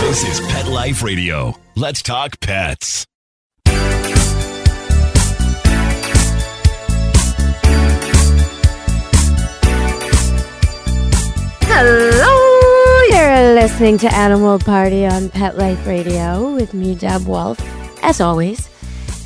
This is Pet Life Radio. Let's talk pets. Hello, you're listening to Animal Party on Pet Life Radio with me, Deb Wolfe, as always.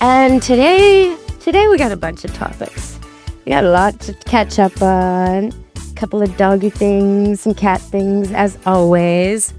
And today we got a bunch of topics. We got a lot to catch up on. A couple of doggy things, some cat things, as always.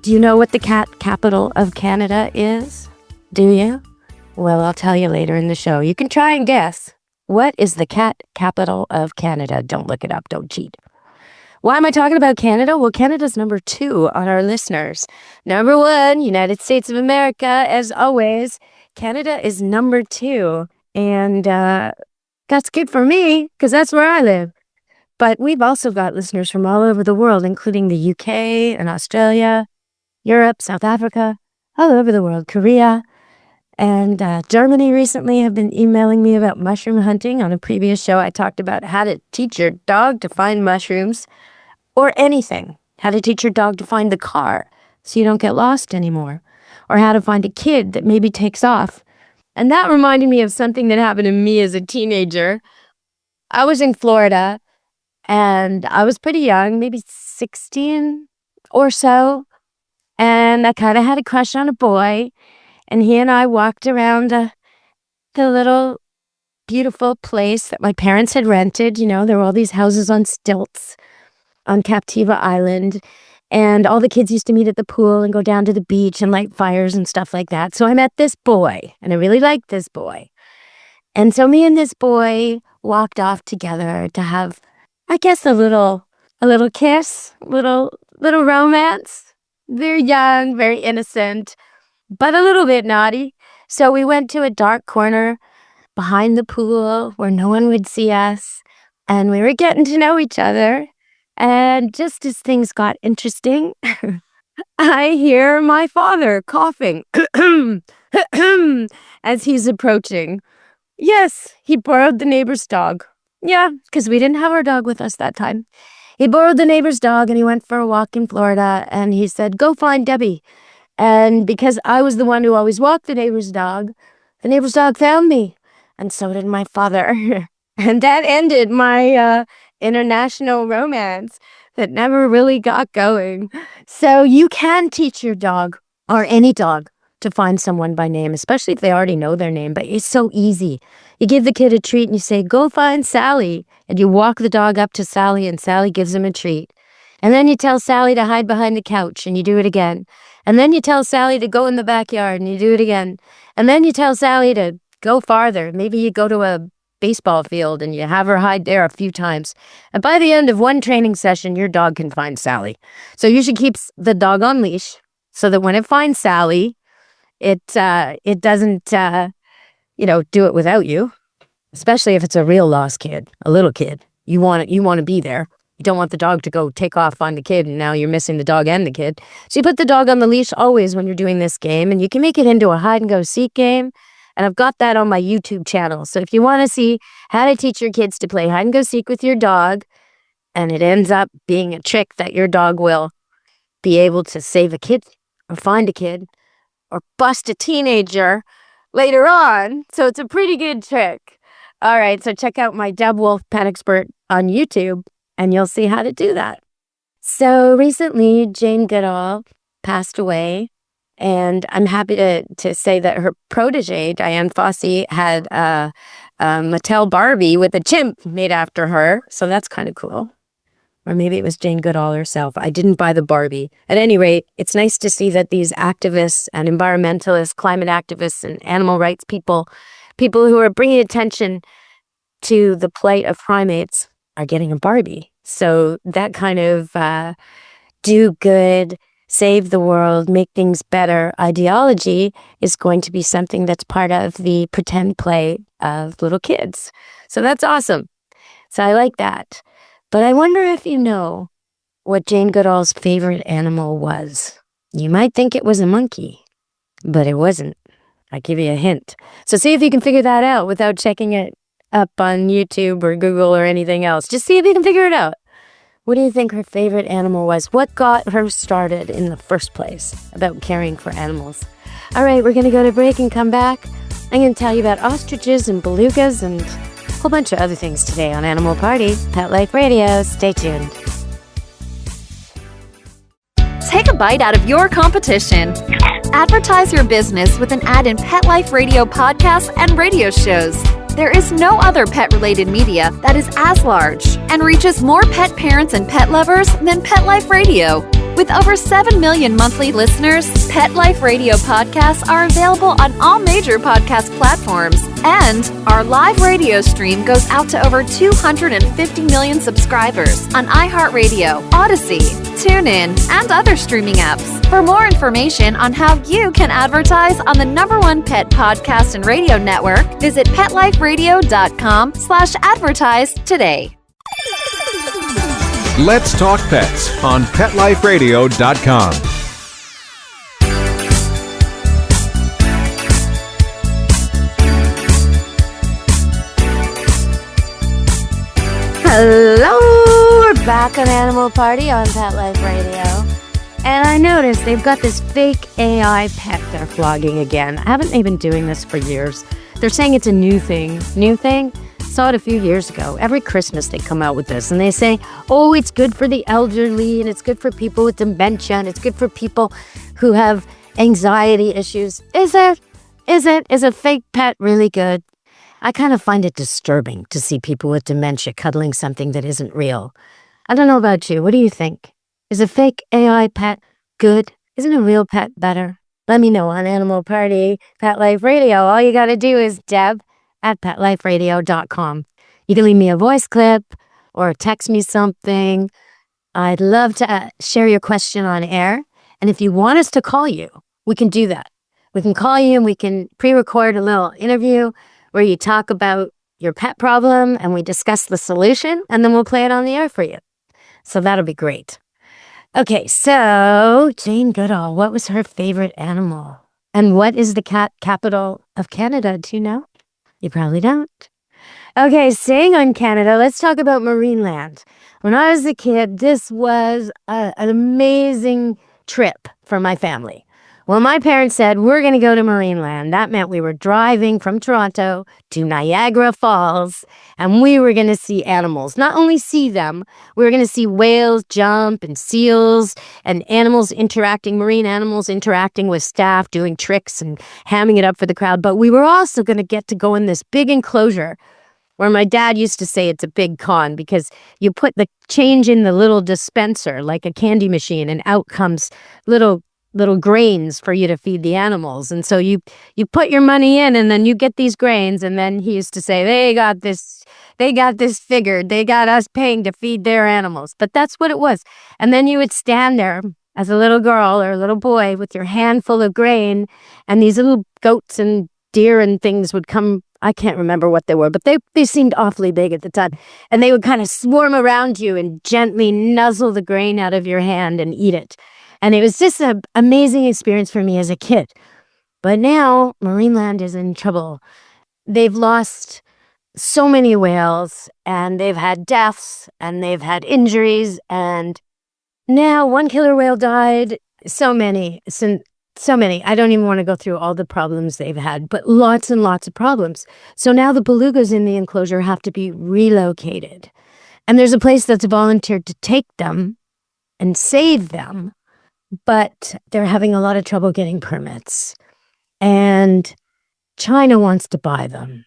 Do you know what the cat capital of Canada is? Do you? Well, I'll tell you later in the show. You can try and guess. What is the cat capital of Canada? Don't look it up. Don't cheat. Why am I talking about Canada? Well, Canada's number 2 on our listeners. Number 1, United States of America, as always. Canada is number 2. And that's good for me, because that's where I live. But we've also got listeners from all over the world, including the UK and Australia, Europe, South Africa, all over the world, Korea. And Germany recently have been emailing me about mushroom hunting. On a previous show, I talked about how to teach your dog to find mushrooms or anything. How to teach your dog to find the car so you don't get lost anymore. Or how to find a kid that maybe takes off. And that reminded me of something that happened to me as a teenager. I was in Florida and I was pretty young, maybe 16 or so. And I kind of had a crush on a boy. And he and I walked around the little beautiful place that my parents had rented. You know, there were all these houses on stilts on Captiva Island. And all the kids used to meet at the pool and go down to the beach and light fires and stuff like that. So I met this boy, and I really liked this boy. And so me and this boy walked off together to have, I guess, a little kiss, little romance. Very young, very innocent, but a little bit naughty. So we went to a dark corner behind the pool where no one would see us, and we were getting to know each other. And just as things got interesting, I hear my father coughing as he's approaching. Yes, he borrowed the neighbor's dog. Yeah, because we didn't have our dog with us that time. He borrowed the neighbor's dog and he went for a walk in Florida, and he said, "Go find Debbie." And because I was the one who always walked the neighbor's dog found me. And so did my father. And that ended my international romance that never really got going. So you can teach your dog, or any dog, to find someone by name, especially if they already know their name. But it's so easy. You give the kid a treat and you say, "Go find Sally." And you walk the dog up to Sally and Sally gives him a treat. And then you tell Sally to hide behind the couch and you do it again. And then you tell Sally to go in the backyard and you do it again. And then you tell Sally to go farther. Maybe you go to a baseball field and you have her hide there a few times. And by the end of one training session, your dog can find Sally. So you should keep the dog on leash so that when it finds Sally, it doesn't, do it without you. Especially if it's a real lost kid, a little kid. You want to be there. You don't want the dog to go take off, find the kid, and now you're missing the dog and the kid. So you put the dog on the leash always when you're doing this game, and you can make it into a hide-and-go-seek game. And I've got that on my YouTube channel. So if you want to see how to teach your kids to play hide-and-go-seek with your dog, and it ends up being a trick that your dog will be able to save a kid, or find a kid, or bust a teenager later on. So it's a pretty good trick. All right, so check out my Deb Wolfe Pet Expert on YouTube, and you'll see how to do that. So recently, Jane Goodall passed away, and I'm happy to say that her protege, Diane Fossey, had a Mattel Barbie with a chimp made after her, so that's kind of cool. Or maybe it was Jane Goodall herself. I didn't buy the Barbie. At any rate, it's nice to see that these activists and environmentalists, climate activists, and animal rights people who are bringing attention to the plight of primates are getting a Barbie. So that kind of do good, save the world, make things better ideology is going to be something that's part of the pretend play of little kids. So that's awesome. So I like that. But I wonder if you know what Jane Goodall's favorite animal was. You might think it was a monkey, but it wasn't. I'll give you a hint. So see if you can figure that out without checking it up on YouTube or Google or anything else. Just see if you can figure it out. What do you think her favorite animal was? What got her started in the first place about caring for animals? All right, we're going to go to break and come back. I'm going to tell you about ostriches and belugas and a whole bunch of other things today on Animal Party, Pet Life Radio. Stay tuned. Take a bite out of your competition. Advertise your business with an ad in Pet Life Radio podcasts and radio shows. There is no other pet-related media that is as large and reaches more pet parents and pet lovers than Pet Life Radio. With over 7 million monthly listeners, Pet Life Radio podcasts are available on all major podcast platforms, and our live radio stream goes out to over 250 million subscribers on iHeartRadio, Odyssey, TuneIn, and other streaming apps. For more information on how you can advertise on the #1 pet podcast and radio network, visit PetLifeRadio.com/advertise today. Let's Talk Pets on PetLifeRadio.com. Hello, we're back on Animal Party on Pet Life Radio. And I noticed they've got this fake AI pet they're flogging again. Haven't they been doing this for years? They're saying it's a new thing. New thing? Saw it a few years ago. Every Christmas they come out with this and they say, oh, it's good for the elderly and it's good for people with dementia and it's good for people who have anxiety issues. Is it? Is a fake pet really good? I kind of find it disturbing to see people with dementia cuddling something that isn't real. I don't know about you. What do you think? Is a fake AI pet good? Isn't a real pet better? Let me know on Animal Party, Pet Life Radio. All you got to do is deb@petliferadio.com. You can leave me a voice clip or text me something. I'd love to share your question on air. And if you want us to call you, we can do that. We can call you and we can pre-record a little interview where you talk about your pet problem and we discuss the solution and then we'll play it on the air for you. So that'll be great. Okay, so Jane Goodall, what was her favorite animal? And what is the capital of Canada? Do you know? You probably don't. Okay, staying on Canada, let's talk about Marineland. When I was a kid, this was an amazing trip for my family. Well, my parents said, we're going to go to Marineland. That meant we were driving from Toronto to Niagara Falls, and we were going to see animals. Not only see them, we were going to see whales jump and seals and marine animals interacting with staff, doing tricks and hamming it up for the crowd. But we were also going to get to go in this big enclosure where my dad used to say it's a big con because you put the change in the little dispenser like a candy machine and out comes little grains for you to feed the animals. And so you put your money in and then you get these grains. And then he used to say, they got this figured. They got us paying to feed their animals. But that's what it was. And then you would stand there as a little girl or a little boy with your hand full of grain and these little goats and deer and things would come. I can't remember what they were, but they seemed awfully big at the time. And they would kind of swarm around you and gently nuzzle the grain out of your hand and eat it. And it was just an amazing experience for me as a kid. But now Marineland is in trouble. They've lost so many whales and they've had deaths and they've had injuries. And now one killer whale died. So many. I don't even want to go through all the problems they've had, but lots and lots of problems. So now the belugas in the enclosure have to be relocated. And there's a place that's volunteered to take them and save them. But they're having a lot of trouble getting permits. And China wants to buy them.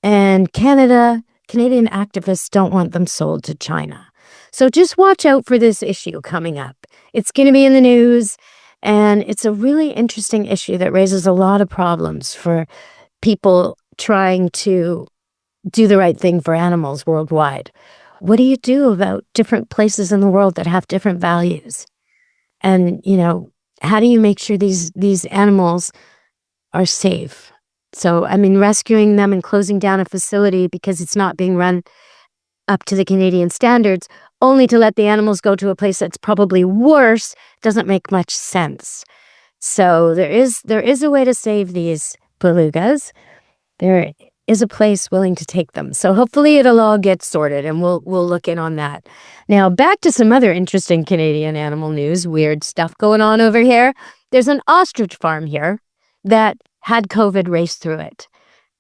And Canadian activists don't want them sold to China. So just watch out for this issue coming up. It's going to be in the news. And it's a really interesting issue that raises a lot of problems for people trying to do the right thing for animals worldwide. What do you do about different places in the world that have different values? And, how do you make sure these animals are safe? So, rescuing them and closing down a facility because it's not being run up to the Canadian standards, only to let the animals go to a place that's probably worse, doesn't make much sense. So there is a way to save these belugas. There is a place willing to take them. So hopefully it'll all get sorted, and we'll look in on that. Now, back to some other interesting Canadian animal news, weird stuff going on over here. There's an ostrich farm here that had COVID race through it.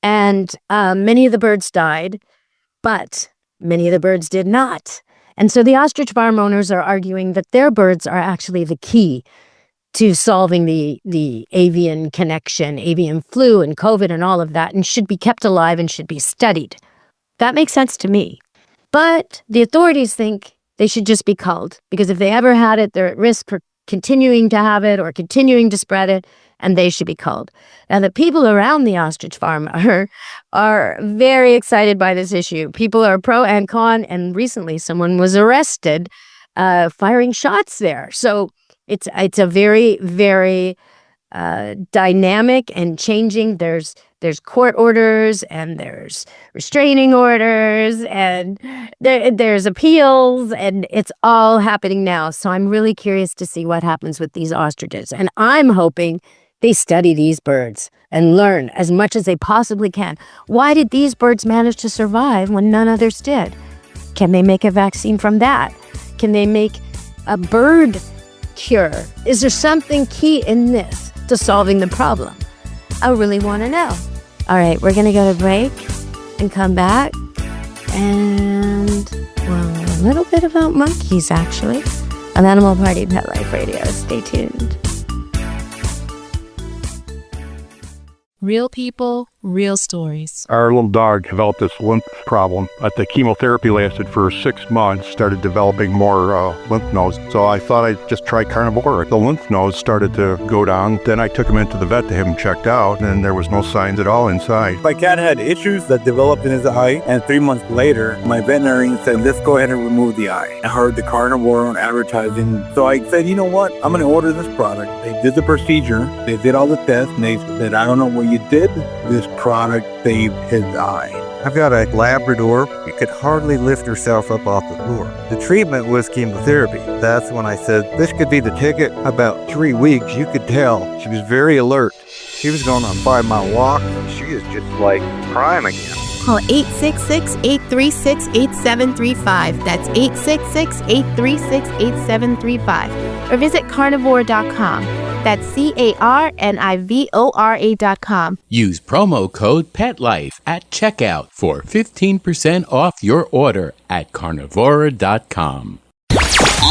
And many of the birds died, but many of the birds did not. And so the ostrich farm owners are arguing that their birds are actually the key to solving the avian connection, avian flu and COVID and all of that, and should be kept alive and should be studied. That makes sense to me. But the authorities think they should just be culled, because if they ever had it, they're at risk for continuing to have it or continuing to spread it, and they should be culled. Now, the people around the ostrich farm are very excited by this issue. People are pro and con, and recently someone was arrested firing shots there. So it's a very, very dynamic and changing. There's court orders, and there's restraining orders, and there's appeals, and it's all happening now. So I'm really curious to see what happens with these ostriches. And I'm hoping they study these birds and learn as much as they possibly can. Why did these birds manage to survive when none others did? Can they make a vaccine from that? Can they make a bird cure? Is there something key in this to solving the problem? I really want to know. All right, we're going to go to break and come back. And, well, a little bit about monkeys, actually, on Animal Party Pet Life Radio. Stay tuned. Real people, real stories. Our little dog developed this lymph problem. The chemotherapy lasted for 6 months, started developing more lymph nodes. So I thought I'd just try carnivore. The lymph nodes started to go down. Then I took him into the vet to have him checked out, and there was no signs at all inside. My cat had issues that developed in his eye, and 3 months later, my veterinarian said, let's go ahead and remove the eye. I heard the carnivore on advertising, so I said, you know what? I'm going to order this product. They did the procedure. They did all the tests, and they said, I don't know what you did. This product saved his eye. I've got a Labrador who could hardly lift herself up off the floor. The treatment was chemotherapy. That's when I said, this could be the ticket. About 3 weeks, you could tell. She was very alert. She was going on a 5-mile walk. She is just like prime again. Call 866-836-8735. That's 866-836-8735. Or visit carnivore.com. That's carnivora.com. Use promo code PETLIFE at checkout for 15% off your order at carnivora.com.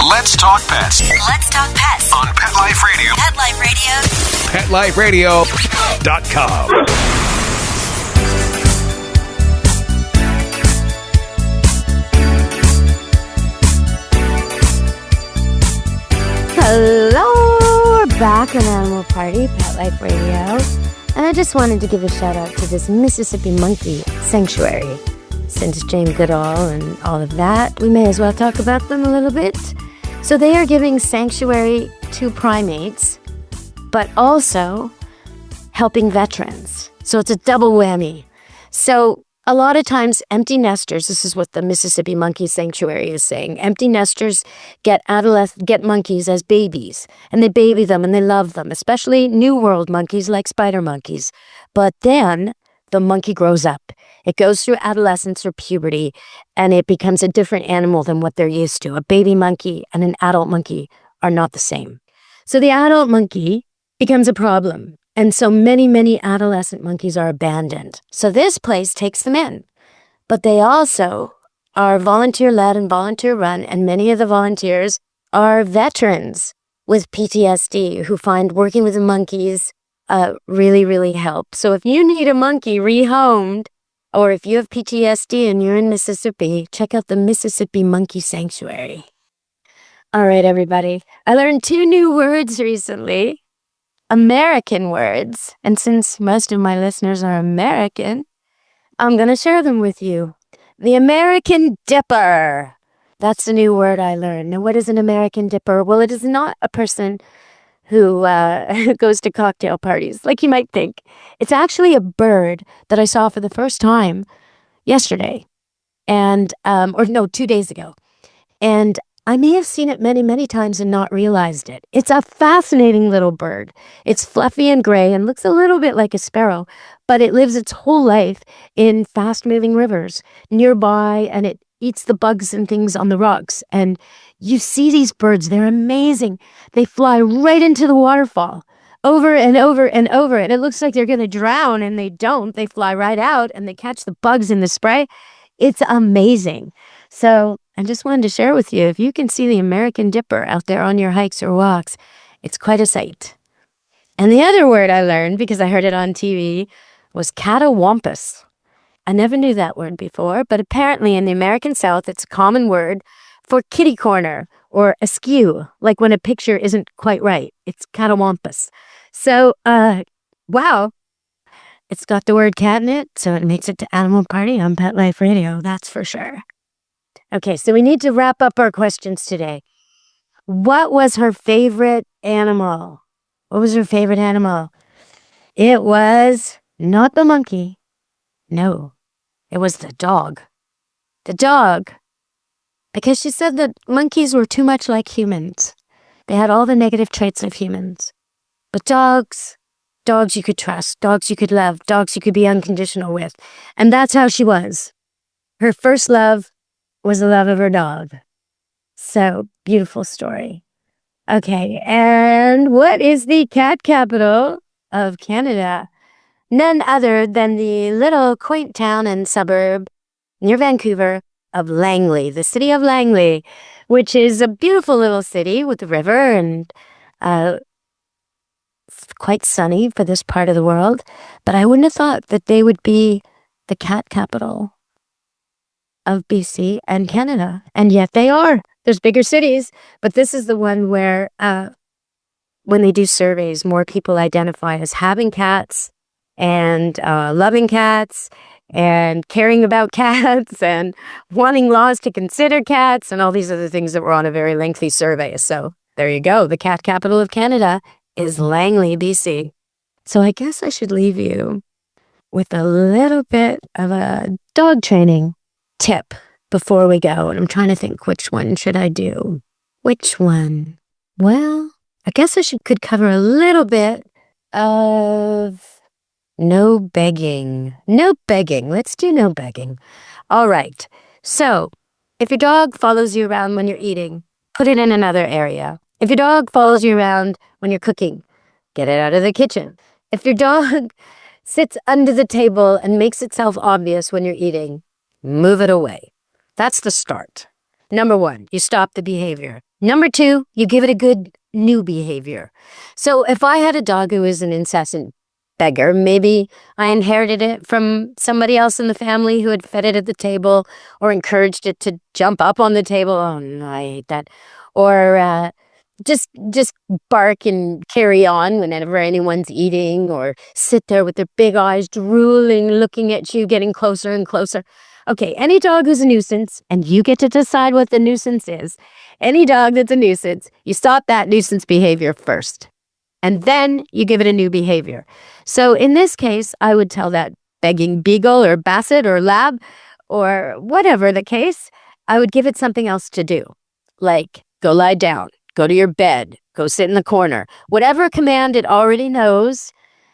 Let's talk pets. Let's talk pets On Pet Life Radio. Pet Life Radio. PetLifeRadio.com. Hello, we're back on Animal Party Pet Life Radio, and I just wanted to give a shout out to this Mississippi Monkey Sanctuary. Since Jane Goodall and all of that, we may as well talk about them a little bit. So they are giving sanctuary to primates, but also helping veterans. So it's a double whammy. So a lot of times empty nesters, this is what the Mississippi Monkey Sanctuary is saying, empty nesters get monkeys as babies, and they baby them and they love them, especially New World monkeys like spider monkeys. But then the monkey grows up. It goes through adolescence or puberty, and it becomes a different animal than what they're used to. A baby monkey and an adult monkey are not the same. So the adult monkey becomes a problem. And so many, many adolescent monkeys are abandoned. So this place takes them in. But they also are volunteer-led and volunteer-run, and many of the volunteers are veterans with PTSD who find working with the monkeys really, really help. So if you need a monkey rehomed, or if you have PTSD and you're in Mississippi, check out the Mississippi Monkey Sanctuary. All right, everybody. I learned 2 new words recently. American words, and since most of my listeners are American, I'm going to share them with you. The American Dipper. That's a new word I learned. Now, what is an American Dipper? Well, it is not a person who goes to cocktail parties, like you might think. It's actually a bird that I saw for the first time yesterday, and 2 days ago. And I may have seen it many, many times and not realized it. It's a fascinating little bird. It's fluffy and gray and looks a little bit like a sparrow, but it lives its whole life in fast-moving rivers nearby, and it eats the bugs and things on the rocks. And you see these birds, they're amazing. They fly right into the waterfall over and over and over, and it looks like they're going to drown, and they don't. They fly right out, and they catch the bugs in the spray. It's amazing. So I just wanted to share with you, if you can see the American dipper out there on your hikes or walks, it's quite a sight. And the other word I learned, because I heard it on TV, was Catawampus. I never knew that word before, but apparently in the American South, it's a common word for kitty corner or askew, like when a picture isn't quite right. It's Catawampus. So, wow. It's got the word cat in it, so it makes it to Animal Party on Pet Life Radio, that's for sure. Okay, so we need to wrap up our questions today. What was her favorite animal? What was her favorite animal? It was not the monkey. No, it was the dog. The dog. Because she said that monkeys were too much like humans. They had all the negative traits of humans. But dogs you could trust, dogs you could love, dogs you could be unconditional with. And that's how she was. Her first love was the love of her dog. So, beautiful story. Okay, and what is the cat capital of Canada? None other than the little quaint town and suburb near Vancouver of Langley, the city of Langley, which is a beautiful little city with a river and quite sunny for this part of the world. But I wouldn't have thought that they would be the cat capital of BC and Canada. And yet they are. There's bigger cities, but this is the one where when they do surveys, more people identify as having cats and loving cats and caring about cats and wanting laws to consider cats and all these other things that were on a very lengthy survey. So there you go. The cat capital of Canada is Langley, BC. So I guess I should leave you with a little bit of a dog training tip before we go. And I'm trying to think, which one should I do? Which one? Well, I guess I could cover a little bit of no begging. No begging. Let's do no begging. All right. So if your dog follows you around when you're eating, put it in another area. If your dog follows you around when you're cooking, get it out of the kitchen. If your dog sits under the table and makes itself obvious when you're eating, move it away. That's the start. Number 1, you stop the behavior. Number 2, you give it a good new behavior. So if I had a dog who was an incessant beggar, maybe I inherited it from somebody else in the family who had fed it at the table or encouraged it to jump up on the table. Oh, no, I hate that. Or just bark and carry on whenever anyone's eating, or sit there with their big eyes drooling, looking at you, getting closer and closer. Okay, any dog who's a nuisance, and you get to decide what the nuisance is, any dog that's a nuisance, you stop that nuisance behavior first. And then you give it a new behavior. So in this case, I would tell that begging beagle or basset or lab or whatever the case, I would give it something else to do. Like, go lie down, go to your bed, go sit in the corner. Whatever command it already knows.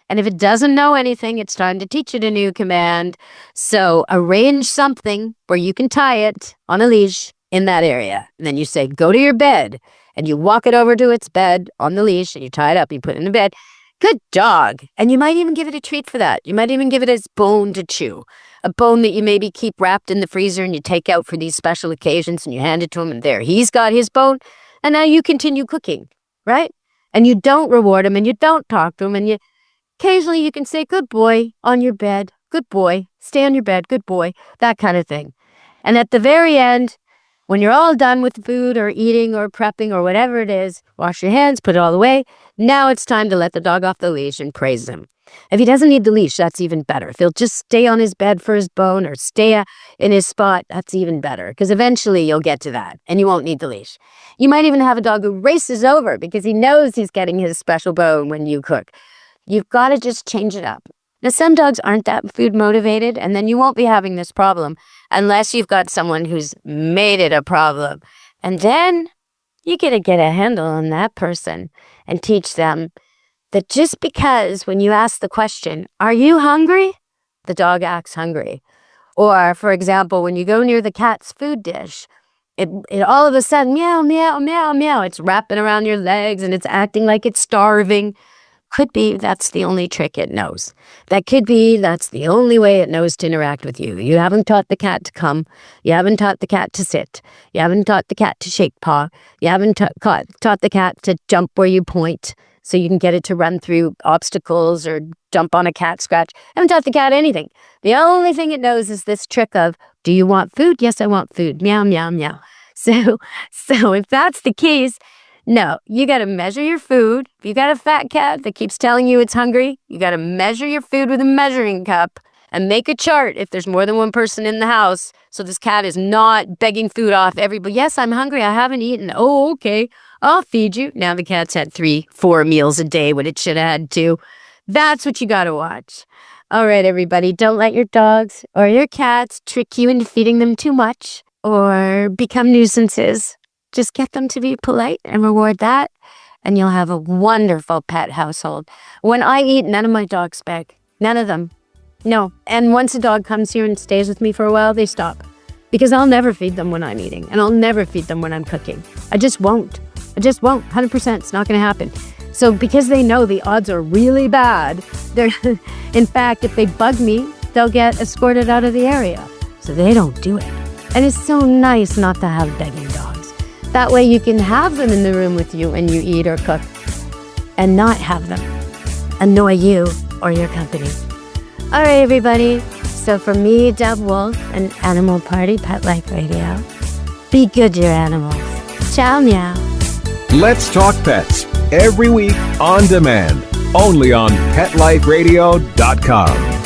And if it doesn't know anything, it's time to teach it a new command. So arrange something where you can tie it on a leash in that area. And then you say, go to your bed. And you walk it over to its bed on the leash, and you tie it up, you put it in the bed. Good dog. And you might even give it a treat for that. You might even give it its bone to chew. A bone that you maybe keep wrapped in the freezer and you take out for these special occasions, and you hand it to him, and there, he's got his bone. And now you continue cooking, right? And you don't reward him, and you don't talk to him, and occasionally you can say, good boy, on your bed, good boy, stay on your bed, good boy, that kind of thing. And at the very end, when you're all done with food or eating or prepping or whatever it is, wash your hands, put it all away. Now it's time to let the dog off the leash and praise him. If he doesn't need the leash, that's even better. If he'll just stay on his bed for his bone or stay in his spot, that's even better, because eventually you'll get to that and you won't need the leash. You might even have a dog who races over because he knows he's getting his special bone when you cook. You've got to just change it up. Now, some dogs aren't that food motivated, and then you won't be having this problem unless you've got someone who's made it a problem And then you got to get a handle on that person and teach them that just because when you ask the question, are you hungry? The dog acts hungry. Or, for example, when you go near the cat's food dish, it all of a sudden, meow, meow, meow, meow. It's wrapping around your legs and it's acting like it's starving. Could be that's the only trick it knows. That could be that's the only way it knows to interact with you. You haven't taught the cat to come. You haven't taught the cat to sit. You haven't taught the cat to shake paw. You haven't taught the cat to jump where you point so you can get it to run through obstacles or jump on a cat scratch. I haven't taught the cat anything. The only thing it knows is this trick of, do you want food? Yes, I want food. Meow, meow, meow. So if that's the case, no, you got to measure your food. If you got a fat cat that keeps telling you it's hungry, you got to measure your food with a measuring cup and make a chart if there's more than one person in the house. So this cat is not begging food off everybody. Yes, I'm hungry. I haven't eaten. Oh, okay. I'll feed you. Now the cat's had 3-4 meals a day when it should have had 2. That's what you got to watch. All right, everybody. Don't let your dogs or your cats trick you into feeding them too much or become nuisances. Just get them to be polite and reward that, and you'll have a wonderful pet household. When I eat, none of my dogs beg. None of them. No. And once a dog comes here and stays with me for a while, they stop. Because I'll never feed them when I'm eating, and I'll never feed them when I'm cooking. I just won't. 100%. It's not going to happen. So because they know the odds are really bad, in fact, if they bug me, they'll get escorted out of the area. So they don't do it. And it's so nice not to have begging dogs. That way you can have them in the room with you when you eat or cook and not have them annoy you or your company. All right, everybody. So for me, Deb Wolfe, and Animal Party Pet Life Radio, be good to your animals. Ciao, meow. Let's Talk Pets, every week on demand, only on PetLifeRadio.com.